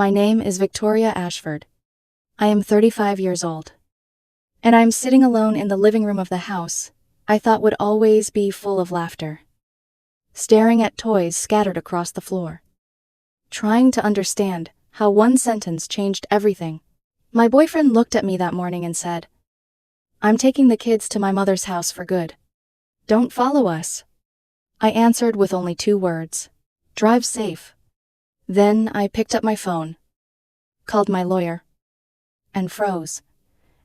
My name is Victoria Ashford. I am 35 years old. And I'm sitting alone in the living room of the house I thought would always be full of laughter, staring at toys scattered across the floor, trying to understand how one sentence changed everything. My boyfriend looked at me that morning and said, "I'm taking the kids to my mother's house for good. Don't follow us." I answered with only 2 words. "Drive safe." Then I picked up my phone, called my lawyer, and froze.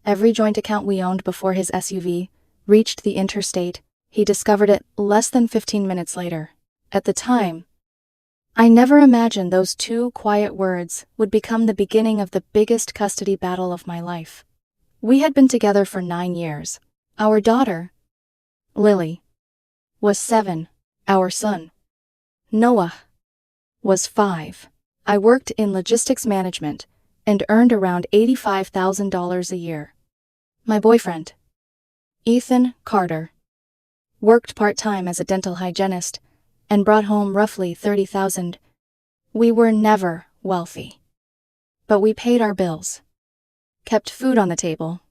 Every joint account we owned before his SUV reached the interstate, he discovered it less than 15 minutes later. At the time, I never imagined those 2 quiet words would become the beginning of the biggest custody battle of my life. We had been together for 9 years. Our daughter, Lily, was 7. Our son, Noah, was 5. I worked in logistics management and earned around $85,000 a year. My boyfriend, Ethan Carter, worked part-time as a dental hygienist and brought home roughly $30,000. We were never wealthy, but we paid our bills, kept food on the table,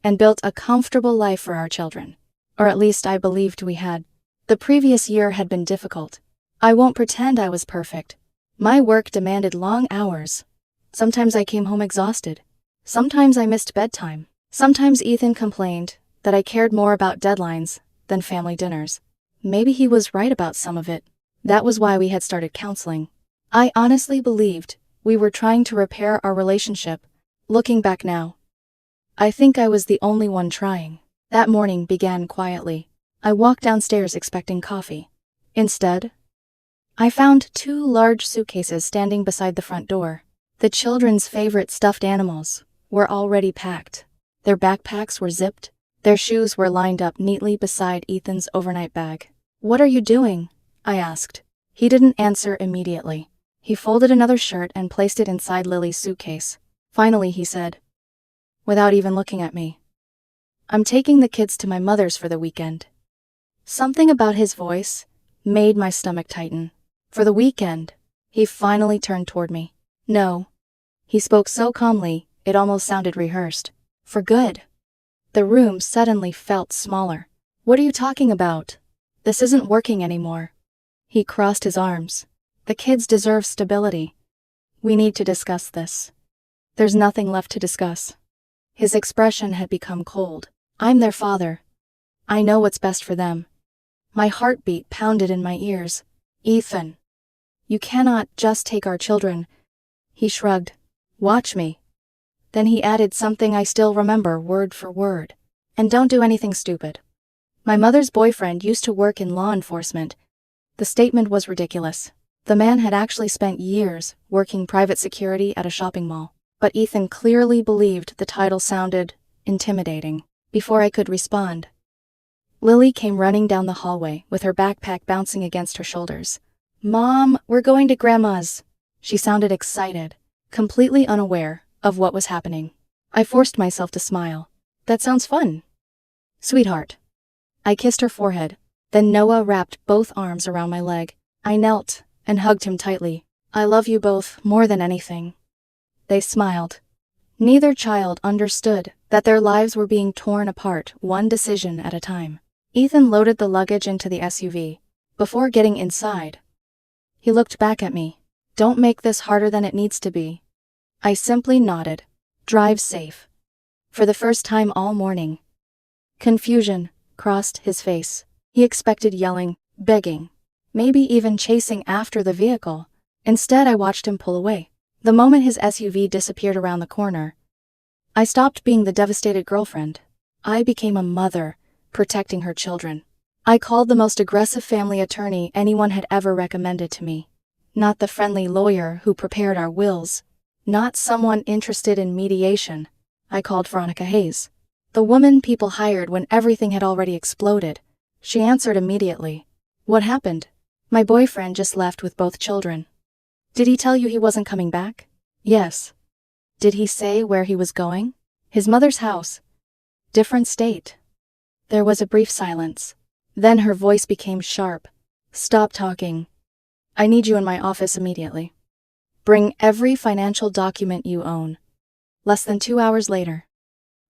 and built a comfortable life for our children. Or at least I believed we had. The previous year had been difficult. I won't pretend I was perfect. My work demanded long hours. Sometimes I came home exhausted. Sometimes I missed bedtime. Sometimes Ethan complained that I cared more about deadlines than family dinners. Maybe he was right about some of it. That was why we had started counseling. I honestly believed we were trying to repair our relationship. Looking back now, I think I was the only one trying. That morning began quietly. I walked downstairs expecting coffee. Instead, I found 2 large suitcases standing beside the front door. The children's favorite stuffed animals were already packed. Their backpacks were zipped. Their shoes were lined up neatly beside Ethan's overnight bag. "What are you doing?" I asked. He didn't answer immediately. He folded another shirt and placed it inside Lily's suitcase. Finally, he said, without even looking at me, "I'm taking the kids to my mother's for the weekend." Something about his voice made my stomach tighten. "For the weekend?" He finally turned toward me. "No." He spoke so calmly, it almost sounded rehearsed. "For good." The room suddenly felt smaller. "What are you talking about? This isn't working anymore." He crossed his arms. "The kids deserve stability. We need to discuss this." "There's nothing left to discuss." His expression had become cold. "I'm their father. I know what's best for them." My heartbeat pounded in my ears. "Ethan, you cannot just take our children." He shrugged. "Watch me." Then he added something I still remember word for word. "And don't do anything stupid." My mother's boyfriend used to work in law enforcement. The statement was ridiculous. The man had actually spent years working private security at a shopping mall. But Ethan clearly believed the title sounded intimidating. Before I could respond, Lily came running down the hallway with her backpack bouncing against her shoulders. "Mom, we're going to Grandma's." She sounded excited, completely unaware of what was happening. I forced myself to smile. "That sounds fun, sweetheart." I kissed her forehead. Then Noah wrapped both arms around my leg. I knelt and hugged him tightly. "I love you both more than anything." They smiled. Neither child understood that their lives were being torn apart one decision at a time. Ethan loaded the luggage into the SUV. Before getting inside, he looked back at me. "Don't make this harder than it needs to be." I simply nodded. "Drive safe." For the first time all morning, confusion crossed his face. He expected yelling, begging, maybe even chasing after the vehicle. Instead, I watched him pull away. The moment his SUV disappeared around the corner, I stopped being the devastated girlfriend. I became a mother, protecting her children. I called the most aggressive family attorney anyone had ever recommended to me. Not the friendly lawyer who prepared our wills. Not someone interested in mediation. I called Veronica Hayes, the woman people hired when everything had already exploded. She answered immediately. "What happened?" "My boyfriend just left with both children." "Did he tell you he wasn't coming back?" "Yes." "Did he say where he was going?" "His mother's house. Different state." There was a brief silence. Then her voice became sharp. "Stop talking. I need you in my office immediately." Bring every financial document you own. Less than 2 hours later,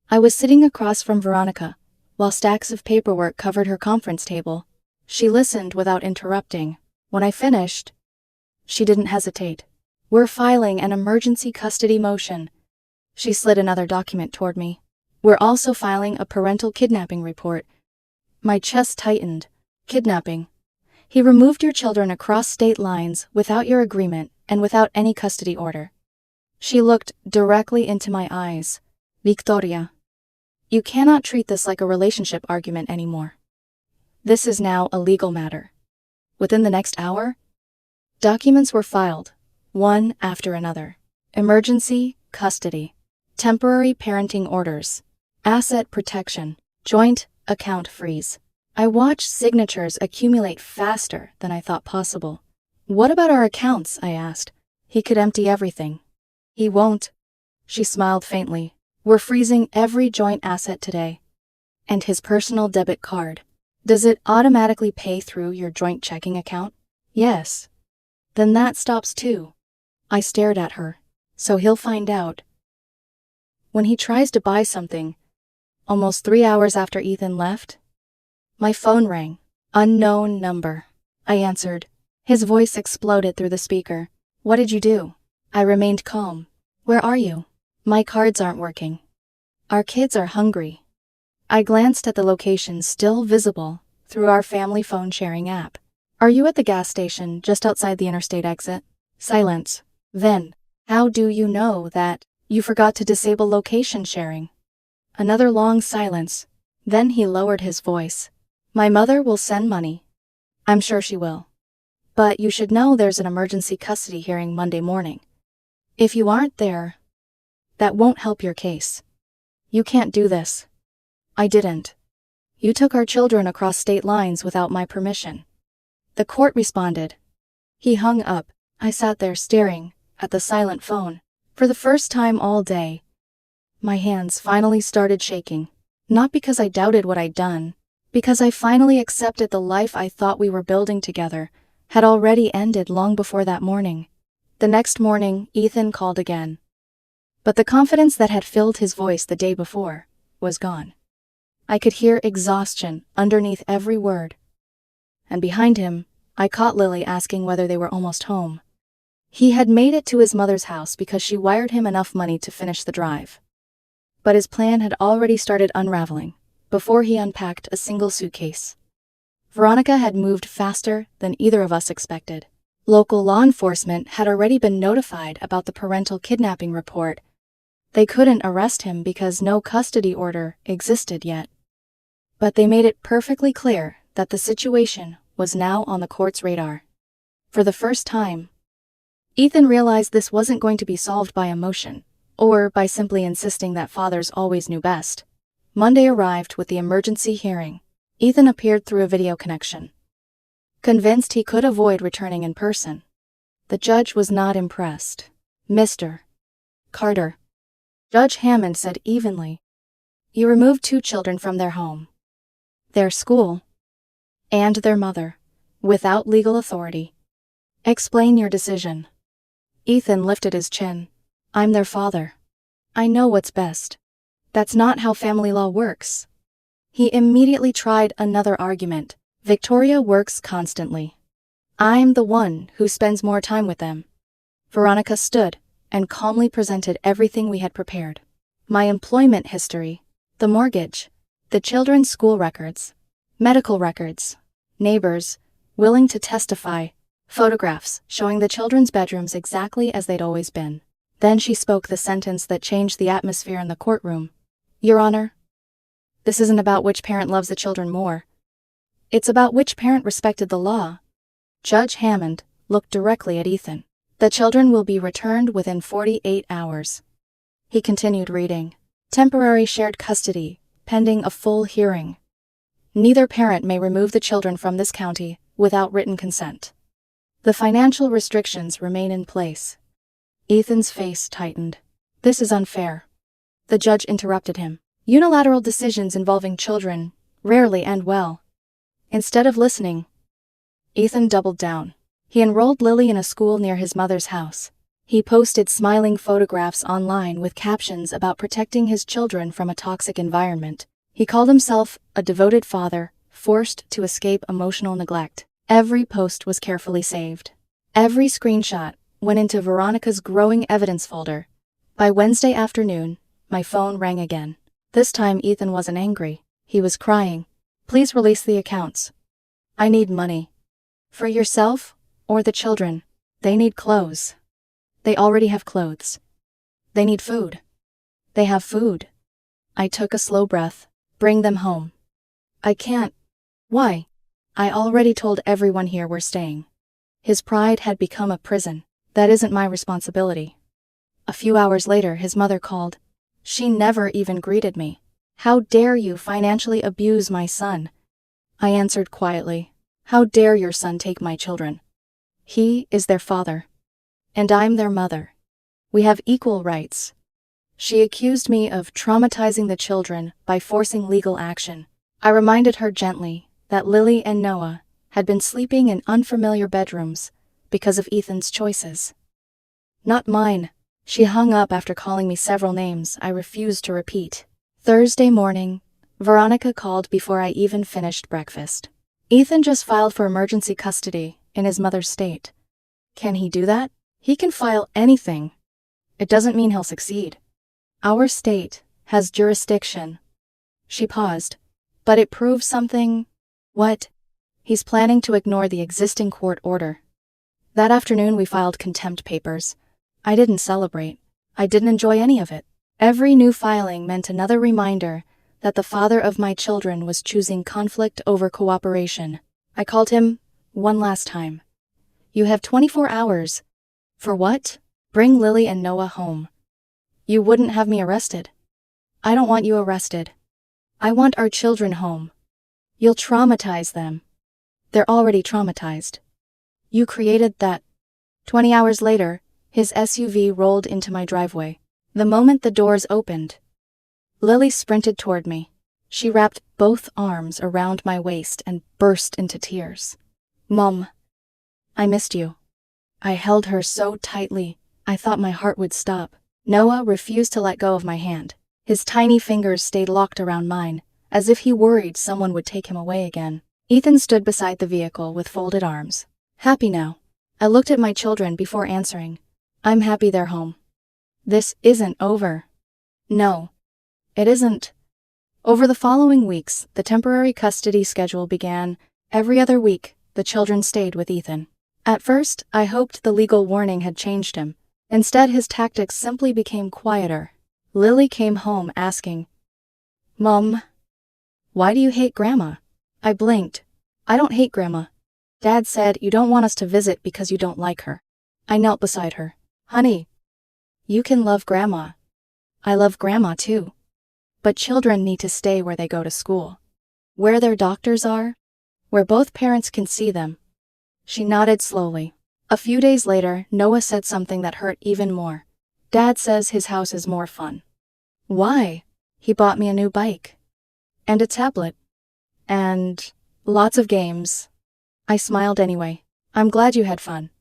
I was sitting across from Veronica, while stacks of paperwork covered her conference table. She listened without interrupting. When I finished, she didn't hesitate. We're filing an emergency custody motion. She slid another document toward me. We're also filing a parental kidnapping report. My chest tightened. Kidnapping. He removed your children across state lines without your agreement and without any custody order. She looked directly into my eyes. Victoria, you cannot treat this like a relationship argument anymore. This is now a legal matter. Within the next hour, documents were filed, one after another. Emergency custody, temporary parenting orders, asset protection, joint account freeze. I watched signatures accumulate faster than I thought possible. What about our accounts? I asked. He could empty everything. He won't. She smiled faintly. We're freezing every joint asset today. And his personal debit card. Does it automatically pay through your joint checking account? Yes. Then that stops too. I stared at her. So he'll find out. When he tries to buy something, almost 3 hours after Ethan left, my phone rang. Unknown number. I answered. His voice exploded through the speaker. What did you do? I remained calm. Where are you? My cards aren't working. Our kids are hungry. I glanced at the location still visible through our family phone sharing app. Are you at the gas station just outside the interstate exit? Silence. Then, how do you know that you forgot to disable location sharing? Another long silence. Then he lowered his voice. My mother will send money. I'm sure she will. But you should know there's an emergency custody hearing Monday morning. If you aren't there, that won't help your case. You can't do this. I didn't. You took our children across state lines without my permission. The court responded. He hung up. I sat there staring at the silent phone. For the first time all day, my hands finally started shaking. Not because I doubted what I'd done, because I finally accepted the life I thought we were building together had already ended long before that morning. The next morning, Ethan called again. But the confidence that had filled his voice the day before was gone. I could hear exhaustion underneath every word. And behind him, I caught Lily asking whether they were almost home. He had made it to his mother's house because she wired him enough money to finish the drive. But his plan had already started unraveling before he unpacked a single suitcase. Veronica had moved faster than either of us expected. Local law enforcement had already been notified about the parental kidnapping report. They couldn't arrest him because no custody order existed yet. But they made it perfectly clear that the situation was now on the court's radar. For the first time, Ethan realized this wasn't going to be solved by emotion, or by simply insisting that fathers always knew best. Monday arrived with the emergency hearing. Ethan appeared through a video connection, convinced he could avoid returning in person. The judge was not impressed. Mr. Carter, Judge Hammond said evenly, you removed 2 children from their home, their school, and their mother, without legal authority. Explain your decision. Ethan lifted his chin. I'm their father. I know what's best. That's not how family law works. He immediately tried another argument. Victoria works constantly. I'm the one who spends more time with them. Veronica stood and calmly presented everything we had prepared. My employment history, the mortgage, the children's school records, medical records, neighbors willing to testify, photographs showing the children's bedrooms exactly as they'd always been. Then she spoke the sentence that changed the atmosphere in the courtroom. Your Honor, this isn't about which parent loves the children more. It's about which parent respected the law. Judge Hammond looked directly at Ethan. The children will be returned within 48 hours. He continued reading. Temporary shared custody, pending a full hearing. Neither parent may remove the children from this county without written consent. The financial restrictions remain in place. Ethan's face tightened. This is unfair. The judge interrupted him. Unilateral decisions involving children rarely end well. Instead of listening, Ethan doubled down. He enrolled Lily in a school near his mother's house. He posted smiling photographs online with captions about protecting his children from a toxic environment. He called himself a devoted father, forced to escape emotional neglect. Every post was carefully saved. Every screenshot went into Veronica's growing evidence folder. By Wednesday afternoon, my phone rang again. This time Ethan wasn't angry. He was crying. "Please release the accounts. I need money. For yourself or the children. They need clothes. They already have clothes. They need food. They have food." I took a slow breath. "Bring them home." "I can't." "Why?" "I already told everyone here we're staying." His pride had become a prison. "That isn't my responsibility." A few hours later, his mother called. She never even greeted me. "How dare you financially abuse my son?" I answered quietly. "How dare your son take my children? He is their father. And I'm their mother. We have equal rights." She accused me of traumatizing the children by forcing legal action. I reminded her gently that Lily and Noah had been sleeping in unfamiliar bedrooms because of Ethan's choices. "Not mine." She hung up after calling me several names I refused to repeat. Thursday morning, Veronica called before I even finished breakfast. "Ethan just filed for emergency custody in his mother's state." "Can he do that?" "He can file anything. It doesn't mean he'll succeed. Our state has jurisdiction." She paused. "But it proves something." "What?" "He's planning to ignore the existing court order." That afternoon we filed contempt papers. I didn't celebrate. I didn't enjoy any of it. Every new filing meant another reminder that the father of my children was choosing conflict over cooperation. I called him one last time. "You have 24 hours. For what?" "Bring Lily and Noah home." "You wouldn't have me arrested." "I don't want you arrested. I want our children home." "You'll traumatize them." "They're already traumatized." "You created that." 20 hours later, his SUV rolled into my driveway. The moment the doors opened, Lily sprinted toward me. She wrapped both arms around my waist and burst into tears. "Mom, I missed you." I held her so tightly, I thought my heart would stop. Noah refused to let go of my hand. His tiny fingers stayed locked around mine, as if he worried someone would take him away again. Ethan stood beside the vehicle with folded arms. "Happy now?" I looked at my children before answering. "I'm happy they're home." "This isn't over." "No, it isn't." Over the following weeks, the temporary custody schedule began. Every other week, the children stayed with Ethan. At first, I hoped the legal warning had changed him. Instead, his tactics simply became quieter. Lily came home asking, "Mom, why do you hate Grandma?" I blinked. "I don't hate Grandma. Dad said you don't want us to visit because you don't like her." I knelt beside her. "Honey, you can love Grandma. I love Grandma too. But children need to stay where they go to school. Where their doctors are. Where both parents can see them." She nodded slowly. A few days later, Noah said something that hurt even more. "Dad says his house is more fun." "Why?" "He bought me a new bike. And a tablet. And lots of games." I smiled anyway. "I'm glad you had fun."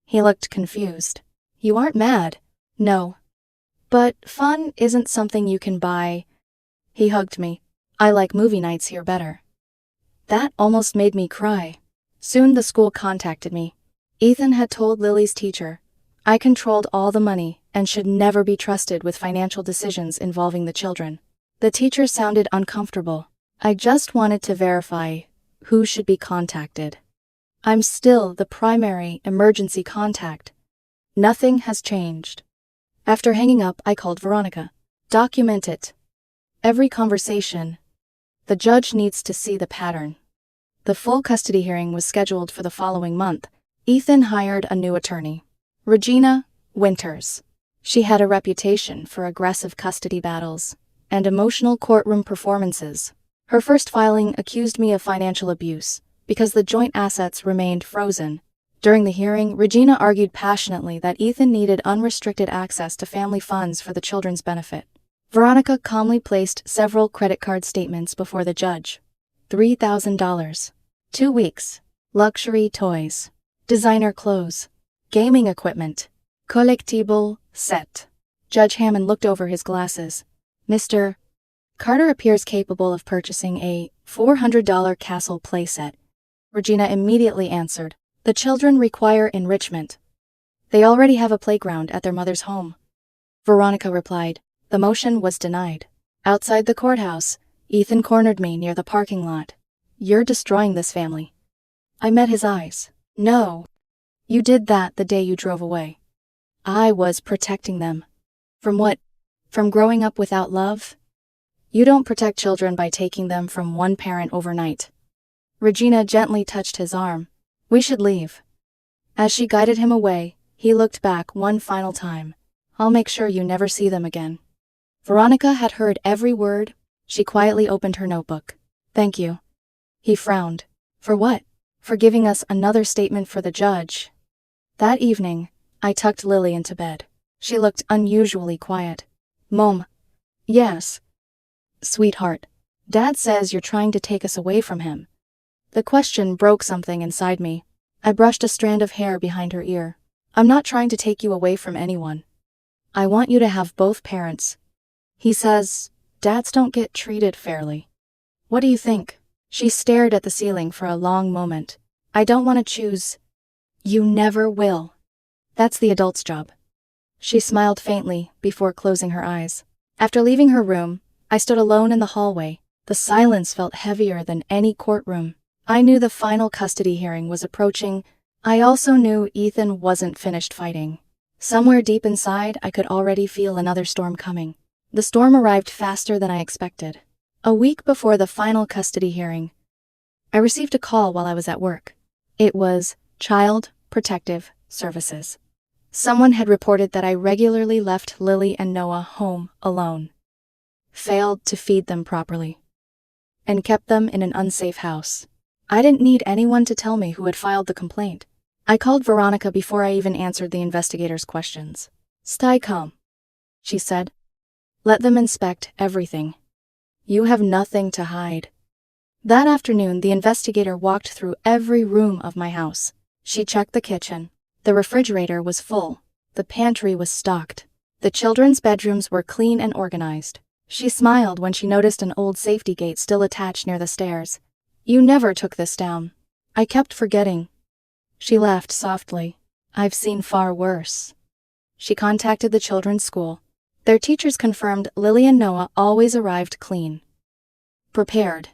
He looked confused. "You aren't mad?" "No. But fun isn't something you can buy." He hugged me. "I like movie nights here better." That almost made me cry. Soon the school contacted me. Ethan had told Lily's teacher, I controlled all the money and should never be trusted with financial decisions involving the children. The teacher sounded uncomfortable. I just wanted to verify who should be contacted. I'm still the primary emergency contact. Nothing has changed. After hanging up, I called Veronica. "Document it. Every conversation. The judge needs to see the pattern." The full custody hearing was scheduled for the following month. Ethan hired a new attorney, Regina Winters. She had a reputation for aggressive custody battles and emotional courtroom performances. Her first filing accused me of financial abuse because the joint assets remained frozen. During the hearing, Regina argued passionately that Ethan needed unrestricted access to family funds for the children's benefit. Veronica calmly placed several credit card statements before the judge. $3,000. 2 weeks. Luxury toys. Designer clothes. Gaming equipment. Collectible set. Judge Hammond looked over his glasses. Mr. Carter appears capable of purchasing a $400 castle playset. Regina immediately answered. The children require enrichment. They already have a playground at their mother's home. Veronica replied. The motion was denied. Outside the courthouse, Ethan cornered me near the parking lot. You're destroying this family. I met his eyes. No. You did that the day you drove away. I was protecting them. From what? From growing up without love? You don't protect children by taking them from one parent overnight. Regina gently touched his arm. We should leave. As she guided him away, he looked back one final time. I'll make sure you never see them again. Veronica had heard every word. She quietly opened her notebook. Thank you. He frowned. For what? For giving us another statement for the judge. That evening, I tucked Lily into bed. She looked unusually quiet. Mom. Yes. Sweetheart. Dad says you're trying to take us away from him. The question broke something inside me. I brushed a strand of hair behind her ear. I'm not trying to take you away from anyone. I want you to have both parents. He says, dads don't get treated fairly. What do you think? She stared at the ceiling for a long moment. I don't want to choose. You never will. That's the adult's job. She smiled faintly before closing her eyes. After leaving her room, I stood alone in the hallway. The silence felt heavier than any courtroom. I knew the final custody hearing was approaching. I also knew Ethan wasn't finished fighting. Somewhere deep inside, I could already feel another storm coming. The storm arrived faster than I expected. A week before the final custody hearing, I received a call while I was at work. It was Child Protective Services. Someone had reported that I regularly left Lily and Noah home alone, failed to feed them properly, and kept them in an unsafe house. I didn't need anyone to tell me who had filed the complaint. I called Veronica before I even answered the investigator's questions. Stay calm, she said. Let them inspect everything. You have nothing to hide. That afternoon, the investigator walked through every room of my house. She checked the kitchen. The refrigerator was full. The pantry was stocked. The children's bedrooms were clean and organized. She smiled when she noticed an old safety gate still attached near the stairs. You never took this down. I kept forgetting. She laughed softly. I've seen far worse. She contacted the children's school. Their teachers confirmed Lily and Noah always arrived clean, prepared,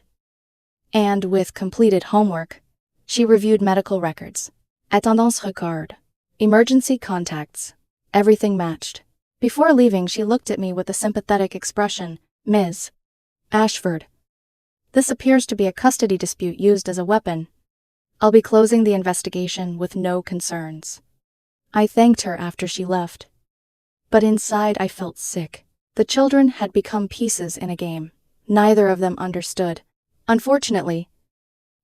and with completed homework. She reviewed medical records. Attendance record. Emergency contacts. Everything matched. Before leaving, she looked at me with a sympathetic expression. Ms. Ashford. This appears to be a custody dispute used as a weapon. I'll be closing the investigation with no concerns. I thanked her after she left. But inside I felt sick. The children had become pieces in a game. Neither of them understood. Unfortunately,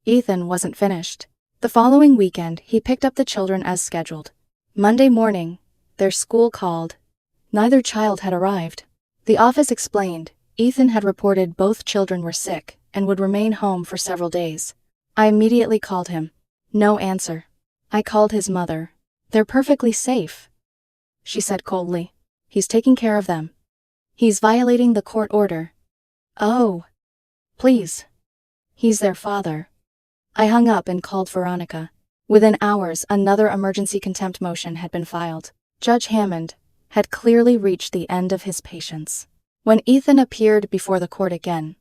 Ethan wasn't finished. The following weekend, he picked up the children as scheduled. Monday morning, their school called. Neither child had arrived. The office explained, Ethan had reported both children were sick and would remain home for several days. I immediately called him. No answer. I called his mother. They're perfectly safe, she said coldly. He's taking care of them. He's violating the court order. Oh. Please. He's their father. I hung up and called Veronica. Within hours, another emergency contempt motion had been filed. Judge Hammond had clearly reached the end of his patience. When Ethan appeared before the court again,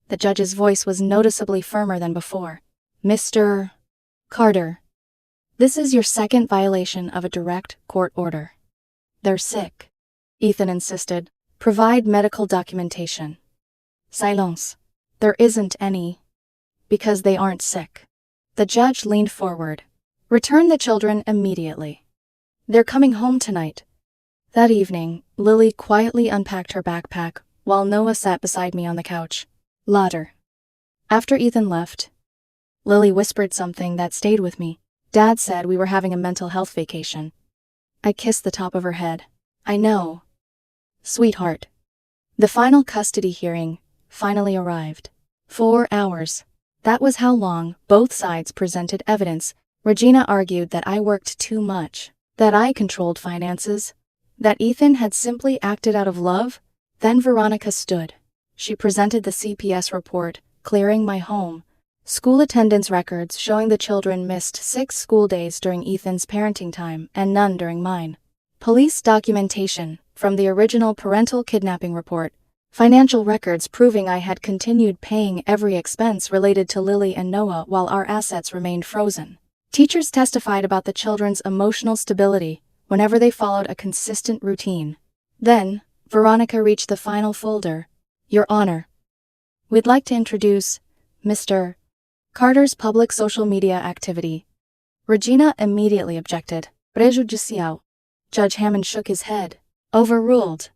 the judge's voice was noticeably firmer than before. Mr. Carter, this is your second violation of a direct court order. They're sick, Ethan insisted. Provide medical documentation. Silence. There isn't any. Because they aren't sick. The judge leaned forward. Return the children immediately. They're coming home tonight. That evening, Lily quietly unpacked her backpack while Noah sat beside me on the couch. Lauder. After Ethan left, Lily whispered something that stayed with me. Dad said we were having a mental health vacation. I kissed the top of her head. I know. Sweetheart. The final custody hearing finally arrived. 4 hours. That was how long both sides presented evidence. Regina argued that I worked too much. That I controlled finances? That Ethan had simply acted out of love? Then Veronica stood. She presented the CPS report, clearing my home. School attendance records showing the children missed 6 school days during Ethan's parenting time and none during mine. Police documentation from the original parental kidnapping report. Financial records proving I had continued paying every expense related to Lily and Noah while our assets remained frozen. Teachers testified about the children's emotional stability whenever they followed a consistent routine. Then, Veronica reached the final folder. Your Honor, we'd like to introduce Mr. Carter's public social media activity. Regina immediately objected. Prejudicial. Judge Hammond shook his head. Overruled.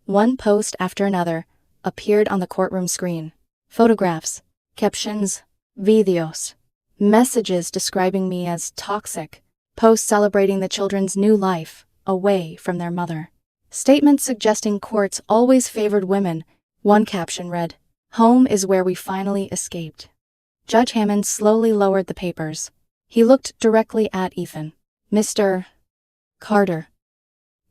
One post after another appeared on the courtroom screen. Photographs, captions, videos, messages describing me as toxic, posts celebrating the children's new life away from their mother. Statements suggesting courts always favored women. One caption read, "Home is where we finally escaped." Judge Hammond slowly lowered the papers. He looked directly at Ethan. Mr. Carter,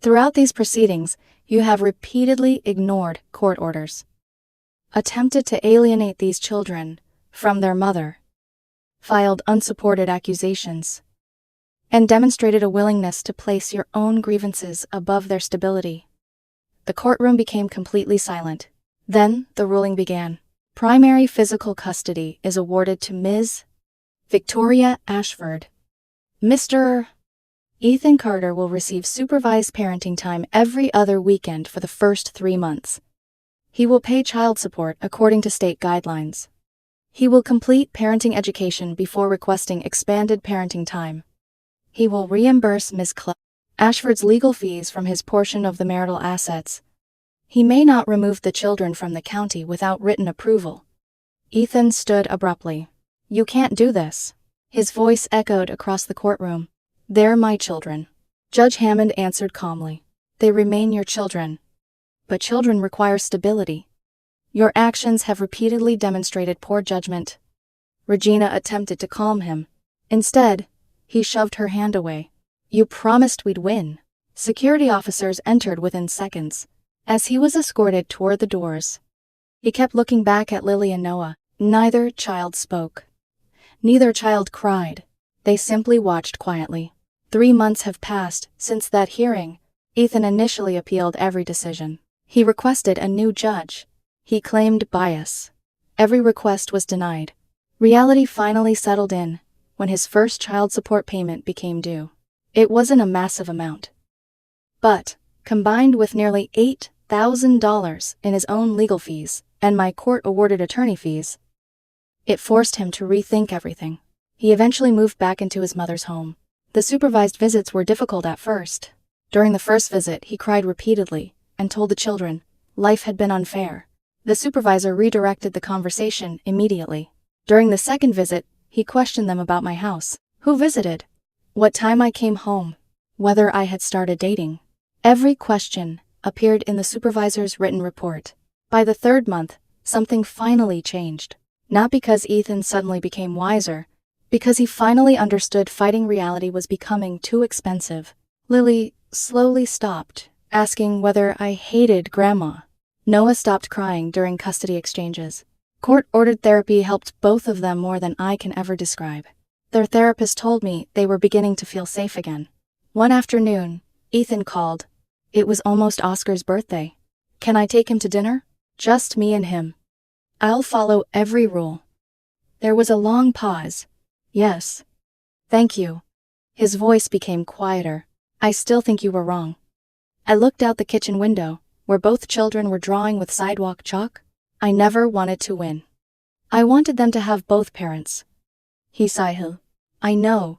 throughout these proceedings, you have repeatedly ignored court orders, attempted to alienate these children from their mother, filed unsupported accusations, and demonstrated a willingness to place your own grievances above their stability. The courtroom became completely silent. Then the ruling began. Primary physical custody is awarded to Ms. Victoria Ashford. Mr. Ethan Carter will receive supervised parenting time every other weekend for the first 3 months. He will pay child support according to state guidelines. He will complete parenting education before requesting expanded parenting time. He will reimburse Ms. Ashford's legal fees from his portion of the marital assets. He may not remove the children from the county without written approval. Ethan stood abruptly. You can't do this. His voice echoed across the courtroom. They're my children. Judge Hammond answered calmly. They remain your children. But children require stability. Your actions have repeatedly demonstrated poor judgment. Regina attempted to calm him. Instead, he shoved her hand away. You promised we'd win. Security officers entered within seconds. As he was escorted toward the doors, he kept looking back at Lily and Noah. Neither child spoke. Neither child cried. They simply watched quietly. 3 months have passed since that hearing. Ethan initially appealed every decision. He requested a new judge. He claimed bias. Every request was denied. Reality finally settled in when his first child support payment became due. It wasn't a massive amount, but combined with nearly $8,000 in his own legal fees and my court-awarded attorney fees, it forced him to rethink everything. He eventually moved back into his mother's home. The supervised visits were difficult at first. During the first visit, he cried repeatedly and told the children life had been unfair. The supervisor redirected the conversation immediately. During the second visit, he questioned them about my house, who visited, what time I came home, whether I had started dating. Every question appeared in the supervisor's written report. By the 3rd month, something finally changed. Not because Ethan suddenly became wiser, because he finally understood fighting reality was becoming too expensive. Lily slowly stopped, asking whether I hated Grandma. Noah stopped crying during custody exchanges. Court-ordered therapy helped both of them more than I can ever describe. Their therapist told me they were beginning to feel safe again. One afternoon, Ethan called. It was almost Oscar's birthday. Can I take him to dinner? Just me and him. I'll follow every rule. There was a long pause. Yes. Thank you. His voice became quieter. I still think you were wrong. I looked out the kitchen window, where both children were drawing with sidewalk chalk. I never wanted to win. I wanted them to have both parents. He sighed. I know.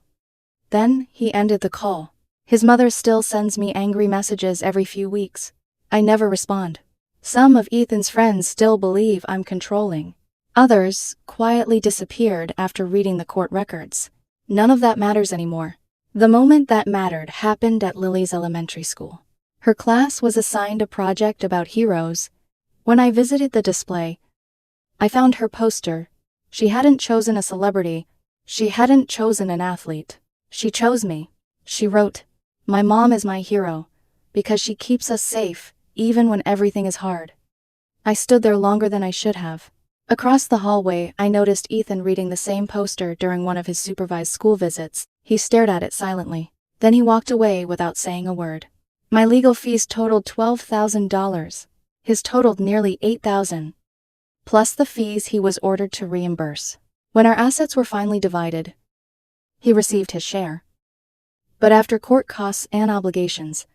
Then he ended the call. His mother still sends me angry messages every few weeks. I never respond. Some of Ethan's friends still believe I'm controlling. Others quietly disappeared after reading the court records. None of that matters anymore. The moment that mattered happened at Lily's elementary school. Her class was assigned a project about heroes. When I visited the display, I found her poster. She hadn't chosen a celebrity. She hadn't chosen an athlete. She chose me. She wrote, My mom is my hero, because she keeps us safe, even when everything is hard. I stood there longer than I should have. Across the hallway, I noticed Ethan reading the same poster during one of his supervised school visits. He stared at it silently. Then he walked away without saying a word. My legal fees totaled $12,000. His totaled nearly $8,000. Plus the fees he was ordered to reimburse. When our assets were finally divided, he received his share. But after court costs and obligations,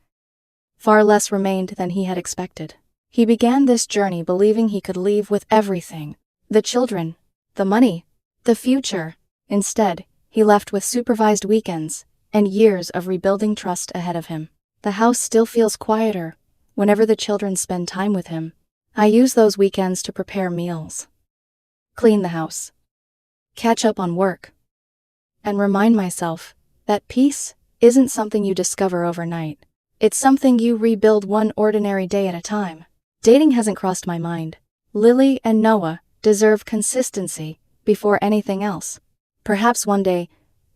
far less remained than he had expected. He began this journey believing he could leave with everything: the children, the money, the future. Instead, he left with supervised weekends and years of rebuilding trust ahead of him. The house still feels quieter whenever the children spend time with him. I use those weekends to prepare meals, clean the house, catch up on work, and remind myself that peace isn't something you discover overnight. It's something you rebuild one ordinary day at a time. Dating hasn't crossed my mind. Lily and Noah deserve consistency before anything else. Perhaps one day,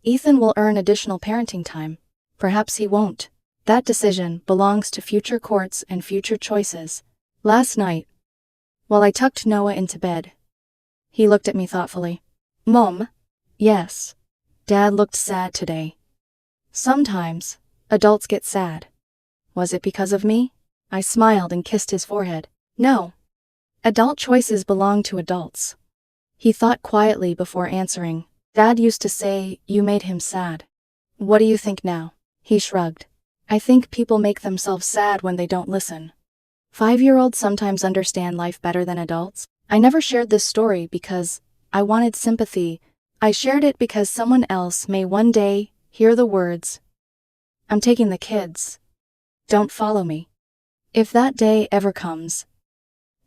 Ethan will earn additional parenting time. Perhaps he won't. That decision belongs to future courts and future choices. Last night, while I tucked Noah into bed, he looked at me thoughtfully. Mom? Yes. Dad looked sad today. Sometimes, adults get sad. Was it because of me? I smiled and kissed his forehead. No. Adult choices belong to adults. He thought quietly before answering. Dad used to say you made him sad. What do you think now? He shrugged. I think people make themselves sad when they don't listen. 5-year-olds sometimes understand life better than adults. I never shared this story because I wanted sympathy. I shared it because someone else may one day hear the words, I'm taking the kids. Don't follow me. If that day ever comes,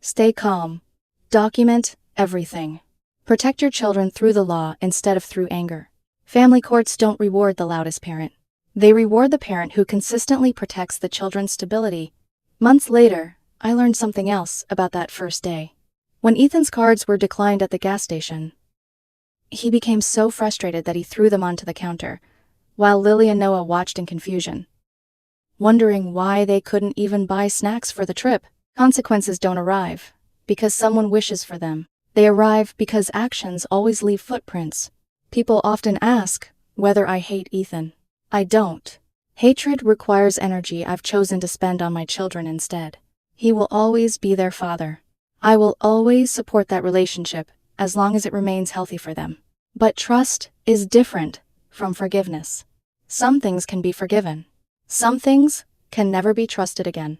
stay calm. Document everything. Protect your children through the law instead of through anger. Family courts don't reward the loudest parent. They reward the parent who consistently protects the children's stability. Months later, I learned something else about that first day. When Ethan's cards were declined at the gas station, he became so frustrated that he threw them onto the counter, while Lily and Noah watched in confusion, wondering why they couldn't even buy snacks for the trip. Consequences don't arrive because someone wishes for them. They arrive because actions always leave footprints. People often ask whether I hate Ethan. I don't. Hatred requires energy I've chosen to spend on my children instead. He will always be their father. I will always support that relationship as long as it remains healthy for them. But trust is different from forgiveness. Some things can be forgiven. Some things can never be trusted again.